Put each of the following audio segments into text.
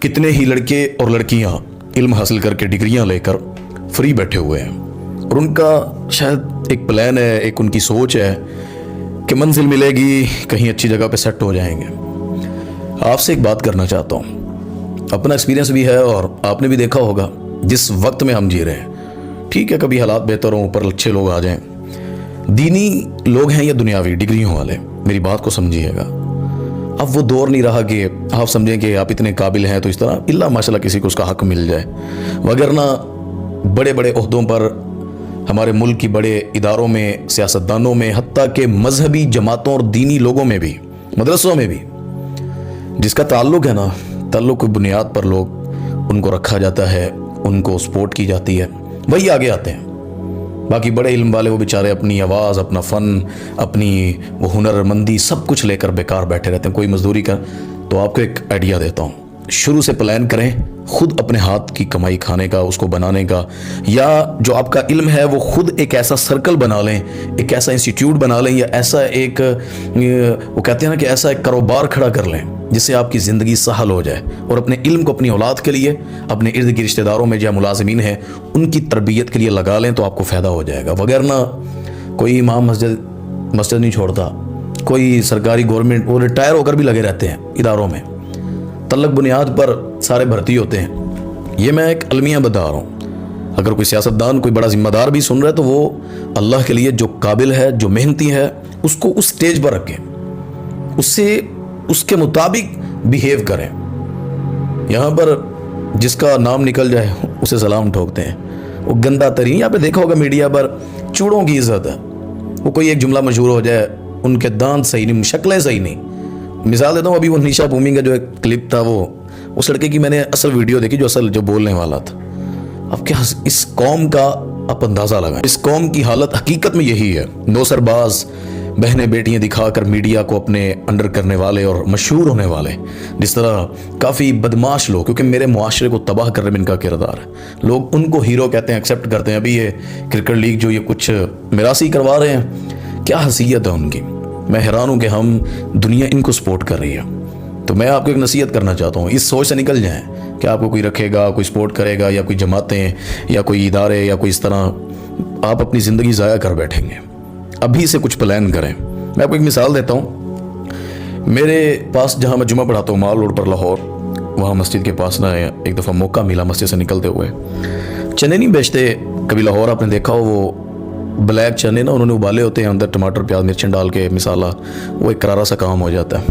कितने ही लड़के और लड़कियां इल्म हासिल करके डिग्रियां लेकर फ्री बैठे हुए हैं और उनका शायद एक प्लान है, एक उनकी सोच है कि मंजिल मिलेगी, कहीं अच्छी जगह पे सेट हो जाएंगे। आपसे एक बात करना चाहता हूँ, अपना एक्सपीरियंस भी है और आपने भी देखा होगा जिस वक्त में हम जी रहे हैं। ठीक है, कभी हालात बेहतर हों, ऊपर अच्छे लोग आ जाएं, दीनी लोग हैं या दुनियावी डिग्रियों वाले, मेरी बात को समझिएगा। अब वो दौर नहीं रहा कि आप समझें कि आप इतने काबिल हैं तो इस तरह इल्ला माशाल्लाह किसी को उसका हक मिल जाए, वगरना बड़े बड़े ओहदों पर हमारे मुल्क की बड़े इदारों में, सियासतदानों में, हत्ता के मजहबी जमातों और दीनी लोगों में भी, मदरसों में भी जिसका ताल्लुक है ना, ताल्लुक की बुनियाद पर लोग उनको रखा जाता है, उनको सपोर्ट की जाती है, वही आगे आते हैं। बाकी बड़े इल्म वाले वो बेचारे अपनी आवाज़, अपना फ़न, अपनी वो हुनरमंदी सब कुछ लेकर बेकार बैठे रहते हैं, कोई मजदूरी कर। तो आपको एक आइडिया देता हूँ, शुरू से प्लान करें खुद अपने हाथ की कमाई खाने का, उसको बनाने का, या जो आपका इल्म है वो खुद एक ऐसा सर्कल बना लें, एक ऐसा इंस्टीट्यूट बना लें, या ऐसा एक वो कहते हैं ना कि ऐसा एक कारोबार खड़ा कर लें जिससे आपकी ज़िंदगी सहल हो जाए, और अपने इल्म को अपनी औलाद के लिए, अपने इर्द गिर्द रिश्तेदारों में जो मुलाजिमीन हैं उनकी तरबियत के लिए लगा लें तो आपको फ़ायदा हो जाएगा। वगरना कोई इमाम मस्जिद नहीं छोड़ता, कोई सरकारी गवर्नमेंट वो रिटायर होकर भी लगे रहते हैं इदारों में, तल्लक बुनियाद पर सारे भर्ती होते हैं। ये मैं एक अलमिया बता रहा हूँ, अगर कोई सियासतदान, कोई बड़ा जिम्मेदार भी सुन रहा है तो वो अल्लाह के लिए जो काबिल है, जो मेहनती है, उसको उस स्टेज पर रखें, उससे उसके मुताबिक बिहेव करें। यहाँ पर जिसका नाम निकल जाए उसे सलाम ठोकते हैं, वो गंदा तरीन। यहाँ पे देखा होगा मीडिया पर चूड़ों की इज्जत है, वो कोई एक जुमला मशहूर हो जाए, उनके दांत सही नहीं, शक्लें सही नहीं। मिसाल देता हूँ, अभी वो निशा भूमि का जो एक क्लिप था, वो उस लड़के की मैंने असल वीडियो देखी जो बोलने वाला था। अब क्या इस कौम का आप अंदाज़ा लगाएं, इस कौम की हालत हकीकत में यही है। नौसरबाज बहनें बेटियां दिखाकर मीडिया को अपने अंडर करने वाले और मशहूर होने वाले, जिस तरह काफ़ी बदमाश लोग, क्योंकि मेरे मुआशरे को तबाह करने में इनका किरदार है, लोग उनको हीरो कहते हैं, एक्सेप्ट करते हैं। अभी ये क्रिकेट लीग जो ये कुछ मिरासी करवा रहे हैं, क्या हसीयत है उनकी। मैं हैरान हूँ कि हम दुनिया इनको सपोर्ट कर रही है। तो मैं आपको एक नसीहत करना चाहता हूँ, इस सोच से निकल जाएं कि आपको कोई रखेगा, कोई सपोर्ट करेगा, या कोई जमातें या कोई इदारे या कोई इस तरह। आप अपनी ज़िंदगी ज़ाया कर बैठेंगे। अभी से कुछ प्लान करें। मैं आपको एक मिसाल देता हूँ, मेरे पास जहाँ मैं जुमा पढ़ाता हूँ माल रोड पर लाहौर, वहाँ मस्जिद के पास ना एक दफ़ा मौका मिला मस्जिद से निकलते हुए। चने नहीं बेचते कभी लाहौर, आपने देखा हो वो ब्लैक चने ना, उन्होंने उबाले होते हैं, अंदर टमाटर प्याज मिर्चें डाल के मिसाला, वो एक करारा सा काम हो जाता है।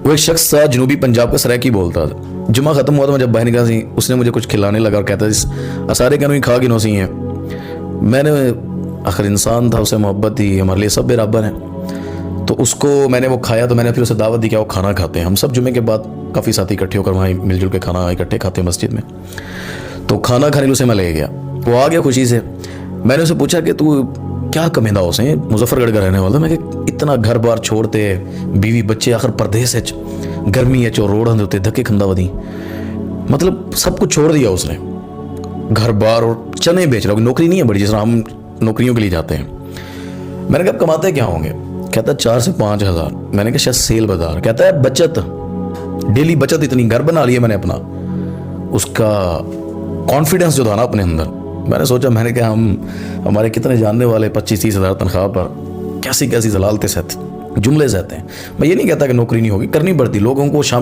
वो एक शख्स था जनूबी पंजाब का, सरायकी बोलता था। जुमा ख़त्म हुआ तो मैं जब बाहर निकला सी, उसने मुझे कुछ खिलाने लगा और कहता था सारे कहना खा गिनो सी हैं। मैंने आखिर इंसान था, उसे मोहब्बत थी, हमारे लिए सब बराबर हैं, तो उसको मैंने वो खाया। तो मैंने फिर उसे दावत दी कि वो खाना खाते हैं। हम सब जुमे के बाद काफ़ी साथी इकट्ठे होकर वहाँ मिलजुल के खाना इकट्ठे खाते हैं मस्जिद में। तो खाना खाने के उसे मैं ले गया, वो आ गया खुशी से। मैंने उसे पूछा कि तू क्या कमेंदा उसे, मुजफ्फरगढ़ का रहने वाला। मैं कि इतना घर बार छोड़ते, बीवी बच्चे, आखिर परदेस है, गर्मी है, चो रोड होते धक्के खंदा वधी, मतलब सब कुछ छोड़ दिया उसने, घर बार, और चने बेच रहा। नौकरी नहीं है बड़ी, जिस तरह हम नौकरियों के लिए जाते हैं। मैंने कहा कमाते क्या होंगे? कहता 4 से 5 हज़ार। मैंने कहा शायद सेल बाजार। कहता है बचत, डेली बचत इतनी, घर बना लिया मैंने अपना। उसका कॉन्फिडेंस जो था ना अपने अंदर, मैंने सोचा, मैंने कहा हमारे कितने जानने वाले 25-30 हज़ार तनख्वाह पर कैसी कैसी जलालतें सहते, जुमले सहते हैं। मैं ये नहीं कहता कि नौकरी नहीं होगी, करनी पड़ती, लोगों को शाम